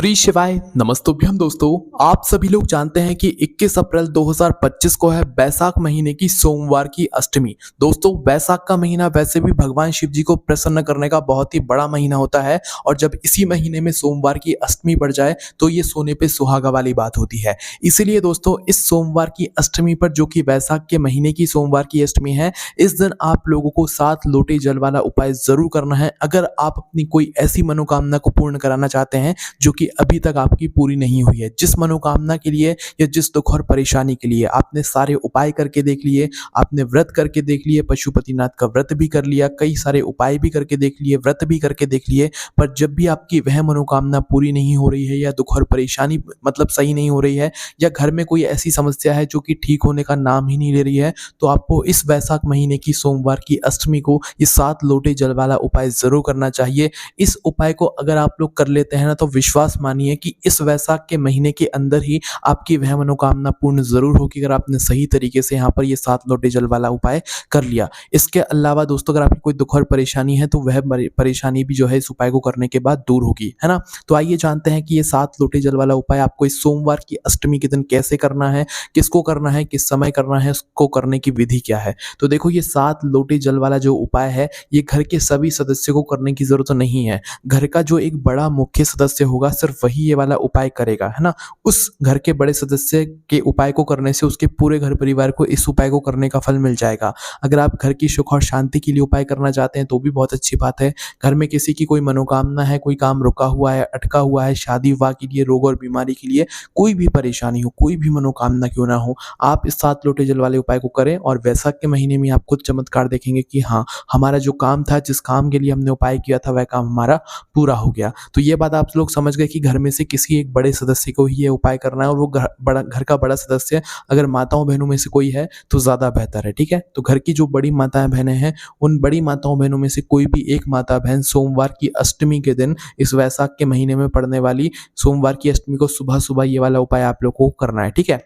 श्री शिवाय नमस्तुभ्यम दोस्तों। आप सभी लोग जानते हैं कि 21 अप्रैल 2025 को है बैसाख महीने की सोमवार की अष्टमी। दोस्तों बैसाख का महीना वैसे भी भगवान शिव जी को प्रसन्न करने का बहुत ही बड़ा महीना होता है और जब इसी महीने में सोमवार की अष्टमी पड़ जाए तो ये सोने पे सुहागा वाली बात होती है। इसीलिए दोस्तों इस सोमवार की अष्टमी पर, जो कि बैसाख के महीने की सोमवार की अष्टमी है, इस दिन आप लोगों को 7 लोटे जल वाला उपाय जरूर करना है अगर आप अपनी कोई ऐसी मनोकामना को पूर्ण कराना चाहते हैं जो कि अभी तक आपकी पूरी नहीं हुई है। जिस मनोकामना के लिए या जिस दुख और परेशानी के लिए आपने सारे उपाय करके देख लिए, आपने व्रत करके देख लिए, पशुपतिनाथ का व्रत भी कर लिया, कई सारे उपाय भी करके देख लिए, व्रत भी करके देख लिए, पर जब भी आपकी वह मनोकामना पूरी नहीं हो रही है या दुख और परेशानी मतलब सही नहीं हो रही है या घर में कोई ऐसी समस्या है जो कि ठीक होने का नाम ही नहीं ले रही है, तो आपको इस वैशाख महीने की सोमवार की अष्टमी को ये 7 लोटे जल वाला उपाय जरूर करना चाहिए। इस उपाय को अगर आप लोग कर लेते हैं ना, तो विश्वास मानिए कि इस वैशाख के महीने के अंदर ही आपकी वह मनोकामना पूर्ण जरूर होगी, अगर आपने सही तरीके से यहाँ पर ये 7 लोटे जल वाला उपाय कर लिया। इसके अलावा दोस्तों अगर आपकी कोई दुख और परेशानी है तो वह परेशानी भी जो है इस उपाय को करने के बाद दूर होगी, है ना। तो आइए जानते हैं कि ये 7 लोटे जल वाला उपाय आपको इस सोमवार की अष्टमी के दिन कैसे करना है, किसको करना है, किस समय करना है, उसको करने की विधि क्या है। तो देखो ये 7 लोटे जल वाला जो उपाय है ये घर के सभी सदस्यों को करने की जरूरत नहीं है। घर का जो एक बड़ा मुख्य सदस्य होगा सिर्फ वही ये वाला उपाय करेगा, है ना। उस घर के बड़े सदस्य के उपाय को करने से उसके पूरे घर परिवार को इस उपाय को करने का फल मिल जाएगा। अगर आप घर की सुख और शांति के लिए उपाय करना चाहते हैं तो भी बहुत अच्छी बात है। घर में किसी की कोई मनोकामना है, कोई काम रुका हुआ है, अटका हुआ है, शादी विवाह के लिए, रोग और बीमारी के लिए, कोई भी परेशानी हो, कोई भी मनोकामना क्यों ना हो, आप इस 7 लोटे जल वाले उपाय को करें और वैशाख के महीने में आप खुद चमत्कार देखेंगे कि हाँ, हमारा जो काम था, जिस काम के लिए हमने उपाय किया था, वह काम हमारा पूरा हो गया। तो ये बात आप लोग समझ गए कि घर में से किसी एक बड़े सदस्य को ही ये उपाय करना है और वो घर का बड़ा सदस्य अगर माताओं बहनों में से कोई है तो ज़्यादा बेहतर है, ठीक है। तो घर की जो बड़ी माताएं बहनें हैं, उन बड़ी माताओं बहनों में से कोई भी एक माता बहन सोमवार की अष्टमी के दिन, इस वैशाख के महीने में पड़ने वाली सोमवार की अष्टमी को सुबह सुबह ये वाला उपाय आप लोग को करना है, ठीक है।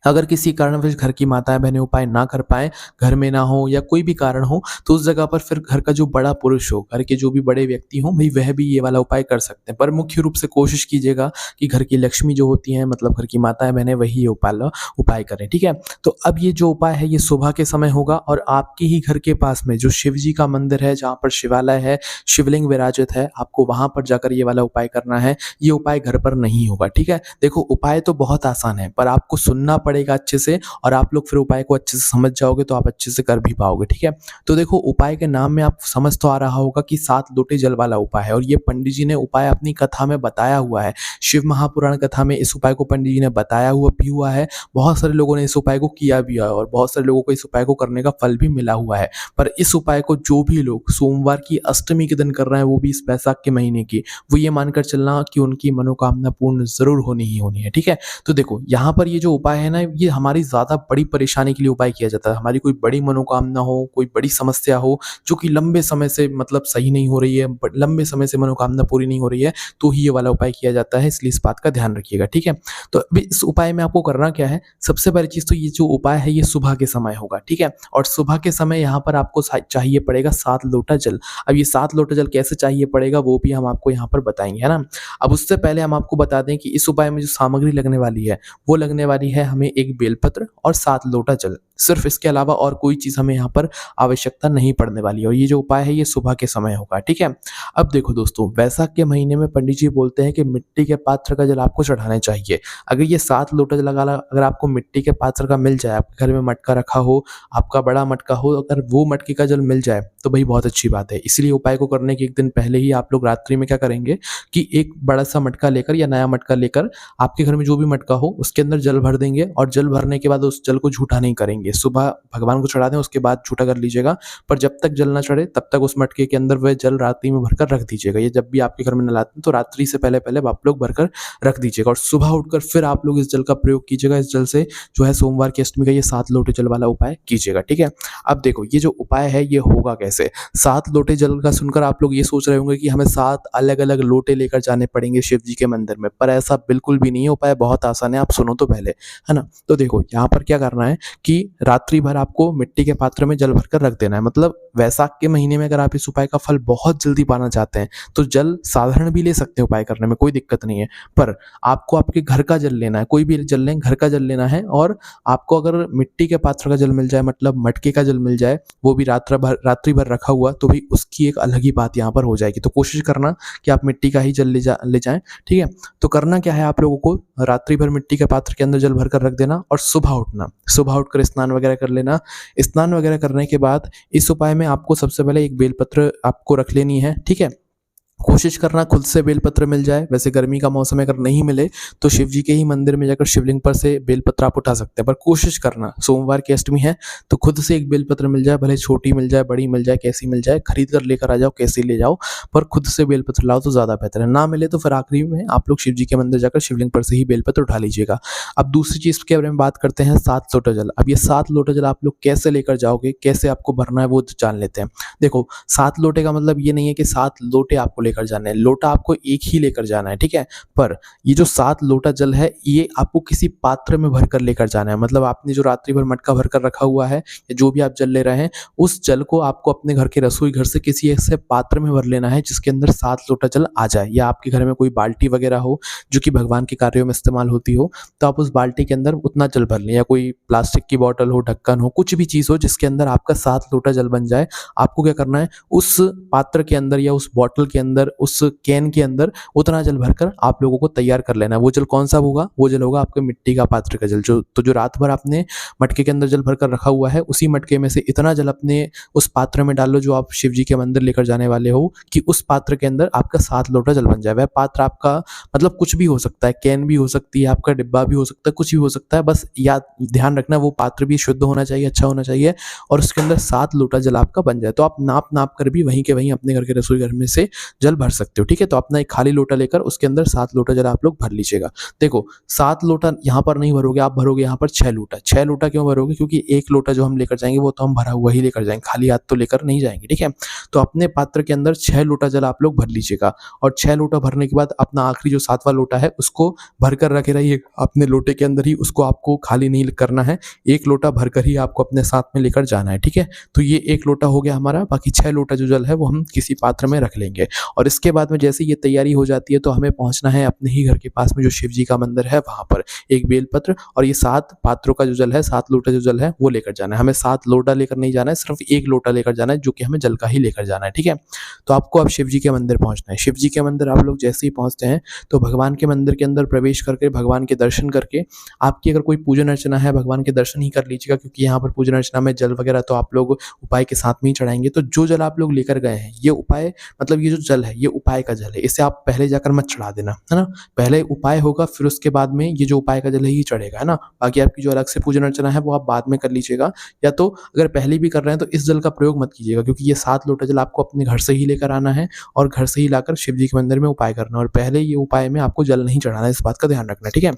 अगर किसी कारणवश घर की माताएं बहनें उपाय ना कर पाए, घर में ना हो या कोई भी कारण हो, तो उस जगह पर फिर घर का जो बड़ा पुरुष हो, घर के जो भी बड़े व्यक्ति हों, भाई वह भी ये वाला उपाय कर सकते हैं। पर मुख्य रूप से कोशिश कीजिएगा कि घर की लक्ष्मी जो होती हैं, मतलब घर की माताएं बहनें, वही ये उपाय करें, ठीक है। तो अब ये जो उपाय है ये सुबह के समय होगा और आपके ही घर के पास में जो शिव जी का मंदिर है, जहाँ पर शिवालय है, शिवलिंग विराजित है, आपको वहां पर जाकर ये वाला उपाय करना है। ये उपाय घर पर नहीं होगा, ठीक है। देखो उपाय तो बहुत आसान है पर आपको सुनना पड़ेगा अच्छे से और आप लोग फिर उपाय को अच्छे से समझ जाओगे तो आप अच्छे से कर भी पाओगे, ठीक है। तो देखो उपाय के नाम में आप समझ तो आ रहा होगा कि 7 लोटे जल वाला उपाय है और ये पंडित जी ने उपाय अपनी कथा में बताया हुआ है। शिव महापुराण कथा में इस उपाय को पंडित जी ने बताया हुआ भी हुआ है। बहुत सारे लोगों ने इस उपाय को किया भी है और बहुत सारे लोगों को इस उपाय को करने का फल भी मिला हुआ है। पर इस उपाय को जो भी लोग सोमवार की अष्टमी के दिन कर रहे हैं, वो भी इस बैसाख के महीने की, वो ये मानकर चलना कि उनकी मनोकामना पूर्ण जरूर होनी ही होनी है, ठीक है। तो देखो यहाँ पर ये जो उपाय है ना, ये हमारी ज़्यादा बड़ी परेशानी के लिए उपाय किया जाता है। हमारी कोई बड़ी मनोकामना हो, कोई बड़ी समस्या हो जो कि लंबे समय से मतलब सही नहीं हो रही है, लंबे समय से मनोकामना पूरी नहीं हो रही है, तो ही ये वाला उपाय किया जाता है। इसलिए इस बात का ध्यान रखिएगा, ठीक है। तो अभी इस उपाय में आपको करना क्या है, सबसे पहली चीज़ तो ये जो उपाय है ये सुबह के समय होगा, ठीक है। और सुबह के समय यहाँ पर आपको चाहिए पड़ेगा 7 लोटा जल। अब ये 7 लोटा जल कैसे चाहिए पड़ेगा वो भी हम आपको यहाँ पर बताएंगे, है ना। अब उससे पहले हम आपको बता दें कि इस उपाय में जो सामग्री लगने वाली है वो लगने वाली है हमें एक बेलपत्र और 7 लोटा जल। सिर्फ इसके अलावा और कोई चीज़ हमें यहाँ पर आवश्यकता नहीं पड़ने वाली है और ये जो उपाय है ये सुबह के समय होगा, ठीक है। अब देखो दोस्तों, वैशाख के महीने में पंडित जी बोलते हैं कि मिट्टी के पात्र का जल आपको चढ़ाना चाहिए। अगर ये 7 लोटा जल अगर आपको मिट्टी के पात्र का मिल जाए, आपके घर में मटका रखा हो, आपका बड़ा मटका हो, अगर वो मटके का जल मिल जाए तो भाई बहुत अच्छी बात है। इसलिए उपाय को करने के एक दिन पहले ही आप लोग रात्रि में क्या करेंगे कि एक बड़ा सा मटका लेकर या नया मटका लेकर, आपके घर में जो भी मटका हो उसके अंदर जल भर देंगे और जल भरने के बाद उस जल को झूठा नहीं करेंगे। सुबह भगवान को चढ़ा दें, उसके बाद झूठा कर लीजिएगा, पर जब तक जल ना चढ़े तब तक उस मटके के अंदर वह जल रात्रि में भरकर रख दीजिएगा। ये जब भी आपके घर में नलाते हैं तो रात्रि से पहले पहले आप लोग भरकर रख दीजिएगा और सुबह उठकर फिर आप लोग इस जल का प्रयोग कीजिएगा। इस जल से जो है सोमवार की अष्टमी का ये 7 लोटे जल वाला उपाय कीजिएगा, ठीक है। अब देखो ये जो उपाय है ये होगा कैसे। 7 लोटे जल का सुनकर आप लोग ये सोच रहे होंगे कि हमें 7 अलग अलग लोटे लेकर जाने पड़ेंगे शिव जी के मंदिर में, पर ऐसा बिल्कुल भी नहीं है। उपाय बहुत आसान है, आप सुनो तो पहले, है ना। तो देखो यहाँ पर क्या करना है कि रात्रि भर आपको मिट्टी के पात्र में जल भरकर रख देना है। मतलब वैशाख के महीने में अगर आप इस उपाय का फल बहुत जल्दी पाना चाहते हैं तो जल साधारण भी ले सकते हैं उपाय करने में, कोई दिक्कत नहीं है। पर आपको आपके घर का जल लेना है, कोई भी जल लें, घर का जल लेना है। और आपको अगर मिट्टी के पात्र का जल मिल जाए, मतलब मटके का जल मिल जाए, वो भी रात्रि भर रखा हुआ, तो भी उसकी एक अलग ही बात यहाँ पर हो जाएगी। तो कोशिश करना कि आप मिट्टी का ही जल ले जाएं, ठीक है। तो करना क्या है, आप लोगों को रात्रि भर मिट्टी के पात्र के अंदर जल भर कर रख देना और सुबह उठना, सुबह उठकर स्नान वगैरह कर लेना। स्नान वगैरह करने के बाद इस उपाय में आपको सबसे पहले एक बेलपत्र आपको रख लेनी है, ठीक है। कोशिश करना खुद से बेलपत्र मिल जाए। वैसे गर्मी का मौसम है, अगर नहीं मिले तो शिव जी के ही मंदिर में जाकर शिवलिंग पर से बेलपत्र आप उठा सकते हैं। पर कोशिश करना, सोमवार की अष्टमी है तो खुद से एक बेलपत्र मिल जाए, भले छोटी मिल जाए, बड़ी मिल जाए, कैसी मिल जाए, खरीद कर लेकर आ जाओ, कैसी ले जाओ, पर खुद से बेलपत्र लाओ तो ज़्यादा बेहतर है। ना मिले तो फिर आखिरी में आप लोग शिव जी के मंदिर जाकर शिवलिंग पर से ही बेलपत्र उठा लीजिएगा। अब दूसरी चीज़ के बारे में बात करते हैं, 7 लोटा जल। अब ये 7 लोटा जल आप लोग कैसे लेकर जाओगे, कैसे आपको भरना है, वो जान लेते हैं। देखो, 7 लोटे का मतलब ये नहीं है कि 7 लोटे आपको लेकर जाने हैं, लोटा आपको एक ही लेकर जाना है, ठीक है। पर ये जो 7 लोटा जल है, ये आपको किसी पात्र में भरकर लेकर जाना है। मतलब आपने जो रात्रि भर मटका भरकर रखा हुआ है या जो भी आप जल ले रहे हैं, उस जल को आपको अपने घर के रसोई घर से किसी ऐसे पात्र में भर लेना है जिसके अंदर 7 लोटा जल आ जाए। या आपके घर में कोई बाल्टी वगैरह हो जो कि भगवान के कार्यों में इस्तेमाल होती हो, तो आप उस बाल्टी के अंदर उतना जल भर लें। या कोई प्लास्टिक की बॉटल हो, ढक्कन हो, कुछ भी चीज़ हो जिसके अंदर आपका 7 लोटा जल बन जाए। आपको क्या करना है, उस पात्र के अंदर या उस बॉटल के अंदर, उस कैन के अंदर उतना जल भरकर आप लोगों को तैयार कर लेना है। वो जल कौन सा होगा, वो जल होगा आपके मिट्टी का पात्र का जल। जो रात भर आपने मटके के अंदर जल भरकर रखा हुआ है, उसी मटके में से इतना जल अपने उस पात्र में डाल लो जो आप शिव जी के मंदिर लेकर जाने वाले हो, कि उस पात्र के अंदर आपका 7 लोटा जल बन जाए। वह पात्र आपका मतलब कुछ भी हो सकता है, कैन भी हो सकती है, आपका डिब्बा भी हो सकता है, कुछ भी हो सकता है। बस याद ध्यान रखना वो पात्र भी शुद्ध होना चाहिए, अच्छा होना चाहिए, और उसके अंदर 7 लोटा जल आपका बन जाए। तो आप नाप नाप कर भी वहीं के वहीं अपने घर के रसोई घर में से जल भर सकते हो, ठीक है। तो अपना एक खाली लोटा लेकर उसके अंदर 7 लोटा जल आप लोग भर लीजिएगा। देखो, 7 लोटा यहाँ पर नहीं भरोगे, आप भरोगे यहाँ पर 6 लोटा। 6 लोटा क्यों भरोगे, क्योंकि 1 लोटा जो हम लेकर जाएंगे वो तो हम भरा हुआ ही लेकर जाएंगे, खाली हाथ तो लेकर नहीं जाएंगे, ठीक है। तो अपने पात्र के अंदर 6 लोटा जल आप लोग भर लीजिएगा। और 6 लोटा भरने के बाद अपना आखिरी जो 7वां लोटा है उसको भरकर रखे रहिए अपने लोटे के अंदर ही। उसको आपको खाली नहीं करना है, 1 लोटा भरकर ही आपको अपने साथ में लेकर जाना है, ठीक है। तो ये 1 लोटा हो गया हमारा। बाकी 6 लोटा जो जल है वो हम किसी पात्र में रख लेंगे। और इसके बाद में जैसे ये तैयारी हो जाती है तो हमें पहुंचना है अपने ही घर के पास में जो शिव जी का मंदिर है वहां पर। एक बेलपत्र और ये 7 पात्रों का जो जल है, 7 लोटा जो जल है वो लेकर जाना है। हमें 7 लोटा लेकर नहीं जाना है, सिर्फ 1 लोटा लेकर जाना है जो कि हमें जल का ही लेकर जाना है, ठीक है। तो आपको अब शिव जी के मंदिर पहुंचना है। शिव जी के मंदिर आप लोग जैसे ही पहुंचते हैं तो भगवान के मंदिर के अंदर प्रवेश करके भगवान के दर्शन करके, आपकी अगर कोई पूजन अर्चना है भगवान के दर्शन ही कर लीजिएगा, क्योंकि यहाँ पर पूजन अर्चना में जल वगैरह तो आप लोग उपाय के साथ में ही चढ़ाएंगे। तो जो जल आप लोग लेकर गए हैं, ये उपाय मतलब ये जो जल है ये उपाय का जल है, इसे आप पहले जाकर मत चढ़ा देना, है ना। पहले उपाय होगा, फिर उसके बाद में ये जो उपाय का जल है ये चढ़ेगा, है ना। बाकी आपकी जो अलग से पूजन अर्चना है वो आप बाद में कर लीजिएगा। या तो अगर पहले भी कर रहे हैं तो इस जल का प्रयोग मत कीजिएगा, क्योंकि ये 7 लोटा जल आपको अपने घर से ही लेकर आना है और घर से ही लाकर शिव जी के मंदिर में उपाय करना है। और पहले ये उपाय में आपको जल नहीं चढ़ाना है, इस बात का ध्यान रखना, ठीक है।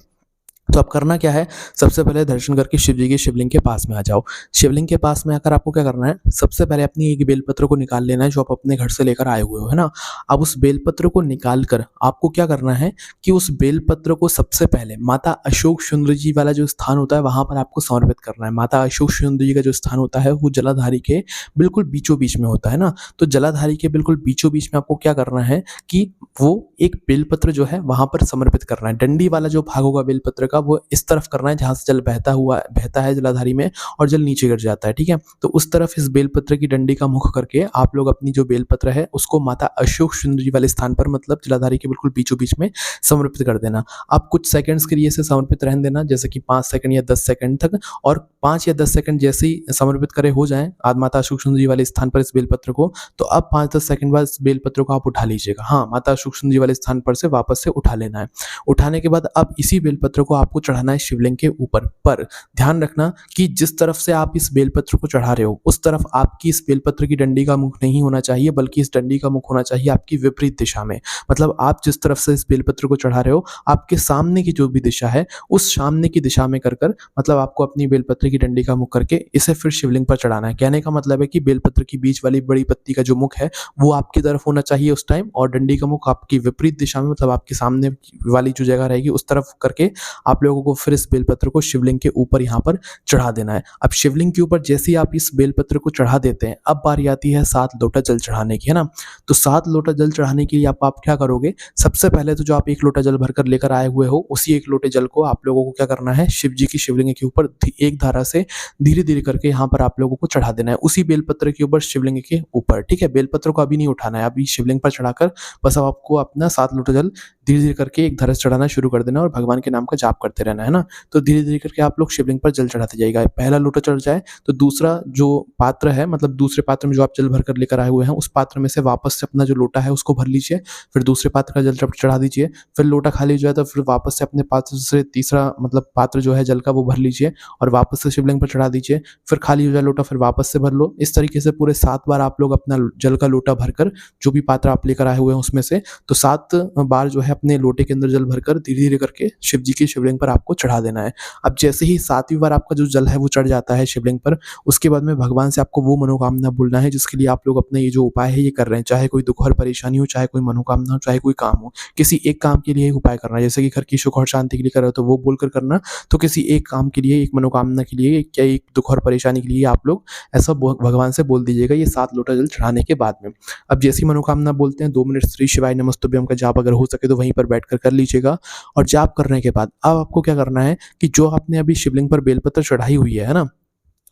तो अब करना क्या है, सबसे पहले दर्शन करके शिव जी के शिवलिंग के पास में आ जाओ। शिवलिंग के पास में आकर आपको क्या करना है, सबसे पहले अपनी एक बेलपत्र को निकाल लेना है जो आप अपने घर से लेकर आए हुए हो, है ना। अब उस बेलपत्र को निकाल कर आपको क्या करना है कि उस बेलपत्र को सबसे पहले माता अशोक सुंदर जी वाला जो स्थान होता है वहां पर आपको समर्पित करना है। माता अशोक सुंदर जी का जो स्थान होता है वो जलाधारी के बिल्कुल बीचों बीच में होता है ना। तो जलाधारी के बिल्कुल बीचों बीच में आपको क्या करना है कि वो एक बेलपत्र जो है वहां पर समर्पित करना है। डंडी वाला जो भाग होगा बेलपत्र का वो इस तरफ करना है जहां से जल बहता है जलाधारी में, और जल नीचे गिर जाता है, ठीक है। तो उस तरफ इस बेलपत्र की डंडी का मुख करके आप लोग अपनी जो बेलपत्र है उसको माता अशोक सुंदर जी वाले स्थान पर, मतलब जलाधारी के बिल्कुल बीचों बीच में समर्पित कर देना। आप कुछ सेकंड्स के लिए इसे समर्पित रहने देना, जैसे कि 5 सेकंड या 10 सेकंड तक। और 5 या 10 सेकंड जैसे ही समर्पित करे हो जाए आज माता अशोक सुंदर जी वाले स्थान पर इस बेलपत्र को, तो अब 5-10 सेकंड बाद इस बेलपत्र को आप उठा लीजिएगा। हाँ, माता अशोक सुंदर जी वाले स्थान पर से वापस से उठा लेना है। उठाने के बाद अब इसी बेलपत्र को आपको चढ़ाना है शिवलिंग के ऊपर। पर ध्यान रखना कि जिस तरफ से आप इस बेलपत्र को चढ़ा रहे हो उस तरफ आपकी इस बेलपत्र की डंडी का मुख नहीं होना चाहिए, बल्कि इस डंडी का मुख होना चाहिए आपकी विपरीत दिशा में। मतलब आप जिस तरफ से इस बेलपत्र को चढ़ा रहे हो आपके सामने की जो भी दिशा है उस सामने की दिशा में कर मतलब आपको अपनी बेलपत्र की डंडी का मुख करके इसे फिर शिवलिंग पर चढ़ाना है। कहने का मतलब है कि बेलपत्र की बीच वाली बड़ी पत्ती का जो मुख है वो आपकी तरफ होना चाहिए उस टाइम, और डंडी का मुख आपकी विपरीत दिशा में, मतलब आपके सामने वाली जो जगह रहेगी उस तरफ करके आप लोगों को फिर इस बेलपत्र को शिवलिंग के ऊपर यहाँ पर चढ़ा देना है। अब शिवलिंग के ऊपर जैसे ही आप इस बेलपत्र को चढ़ा देते हैं, अब बारी आती है 7 लोटा जल चढ़ाने की, है ना? तो 7 लोटा जल चढ़ाने के लिए आप क्या करोगे, सबसे पहले तो जो आप 1 लोटा जल भरकर लेकर आए हुए हो, उसी 1 लोटे जल को आप लोगों को क्या करना है, शिव जी की शिवलिंग के ऊपर एक धारा से धीरे-धीरे करके यहाँ पर आप लोगों को चढ़ा देना है, उसी बेलपत्र के ऊपर शिवलिंग के ऊपर, ठीक है? बेलपत्र को अभी नहीं उठाना है, अभी शिवलिंग पर चढ़ाकर बस अब आपको अपना 7 लोटा जल धीरे-धीरे करके एक धारा से चढ़ाना शुरू कर देना और भगवान के नाम का जाप करते रहना, है ना? तो धीरे-धीरे करके आप लोग शिवलिंग पर जल चढ़ाते जाइएगा। पहला लोटा चढ़ जाए तो दूसरा जो पात्र है, मतलब दूसरे पात्र में जो आप जल भरकर लेकर आए हुए हैं, उस पात्र में से वापस से अपना जो लोटा है उसको भर लीजिए, फिर दूसरे पात्र का जल चढ़ा दीजिए, फिर लोटा खाली हो जाए तो फिर वापस से अपने पात्र से तीसरा मतलब पात्र जो है जल का वो भर लीजिए और वापस से शिवलिंग पर चढ़ा दीजिए, फिर खाली हो जाए लोटा फिर वापस से भर लो। इस तरीके से पूरे 7 बार आप लोग अपना जल का लोटा भरकर जो भी पात्र आप लेकर आए हुए हैं उसमें से, तो 7 बार जो है अपने लोटे के अंदर जल भरकर धीरे-धीरे करके शिव जी की शिवलिंग पर आपको चढ़ा देना है। अब जैसे ही 7वीं बार आपका जो जल है वो चढ़ जाता है शिवलिंग पर, उसके बाद में भगवान से आपको वो मनोकामना बोलना है जिसके लिए आप लोग अपना ये जो उपाय है ये कर रहे हैं। चाहे कोई दुःख और परेशानी हो, चाहे कोई मनोकामना हो, चाहे कोई काम हो, किसी एक काम के लिए एक उपाय करना है। जैसे कि घर की सुख और शांति के लिए कर रहे हो तो वो बोलकर करना, तो किसी एक काम के लिए, एक मनोकामना के लिए या एक दुःख और परेशानी के लिए आप लोग ऐसा भगवान से बोल दीजिएगा ये 7 लोटा जल चढ़ाने के बाद में। अब जैसी मनोकामना बोलते हैं 2 मिनट श्री शिवाय नमस्तुभ्यम का जाप अगर हो सके तो वहीं पर बैठकर कर लीजिएगा। और जाप करने के बाद अब आपको क्या करना है कि जो आपने अभी शिवलिंग पर बेलपत्र चढ़ाई हुई है ना,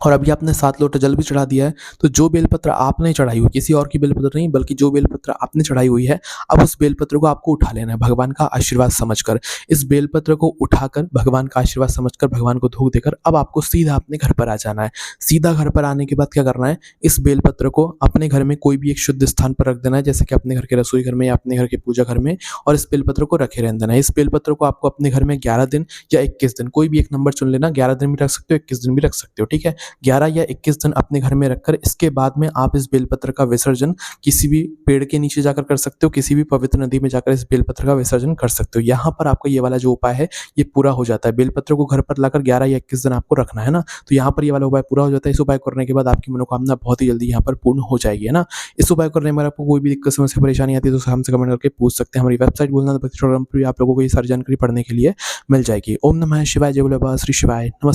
और अभी आपने 7 लोटा जल भी चढ़ा दिया है, तो जो बेलपत्र आपने चढ़ाई हुई, किसी और की बेलपत्र नहीं बल्कि जो बेलपत्र आपने चढ़ाई हुई है, अब उस बेलपत्र को आपको उठा लेना है भगवान का आशीर्वाद समझकर। इस बेलपत्र को उठाकर भगवान का आशीर्वाद समझकर भगवान को धूप देकर अब आपको सीधा अपने घर पर आ जाना है। सीधा घर पर आने के बाद क्या करना है, इस बेलपत्र को अपने घर में कोई भी एक शुद्ध स्थान पर रख देना है, जैसे कि अपने घर के रसोई घर में या अपने घर के पूजा घर में, और इस बेलपत्र को रखे रहने देना है। इस बेलपत्र को आपको अपने घर में 11 दिन या 21 दिन, कोई भी एक नंबर चुन लेना, 11 दिन भी रख सकते हो, 21 दिन भी रख सकते हो, ठीक है? 11 या 21 दिन अपने घर में रखकर इसके बाद में आप इस बेलपत्र का विसर्जन किसी भी पेड़ के नीचे जाकर कर सकते हो, किसी भी पवित्र नदी में जाकर इस बेलपत्र का विसर्जन कर सकते हो। यहाँ पर आपका ये वाला जो उपाय है ये पूरा हो जाता है। बेलपत्र को घर पर लाकर 11 या 21 दिन आपको रखना है ना, तो यहाँ पर ये वाला उपाय पूरा हो जाता है। इस उपाय करने के बाद आपकी मनोकामना बहुत ही जल्दी यहाँ पर पूर्ण हो जाएगी, है ना? इस उपाय करने में आपको कोई भी दिक्कत समस्या परेशानी आती है तो हमसे कमेंट करके पूछ सकते हैं। हमारी वेबसाइट बोलना आप लोगों को ये सारी जानकारी पढ़ने के लिए मिल जाएगी। ओम नमः शिवाय, जय बोले बाबा श्री शिवाय, नमस्ते।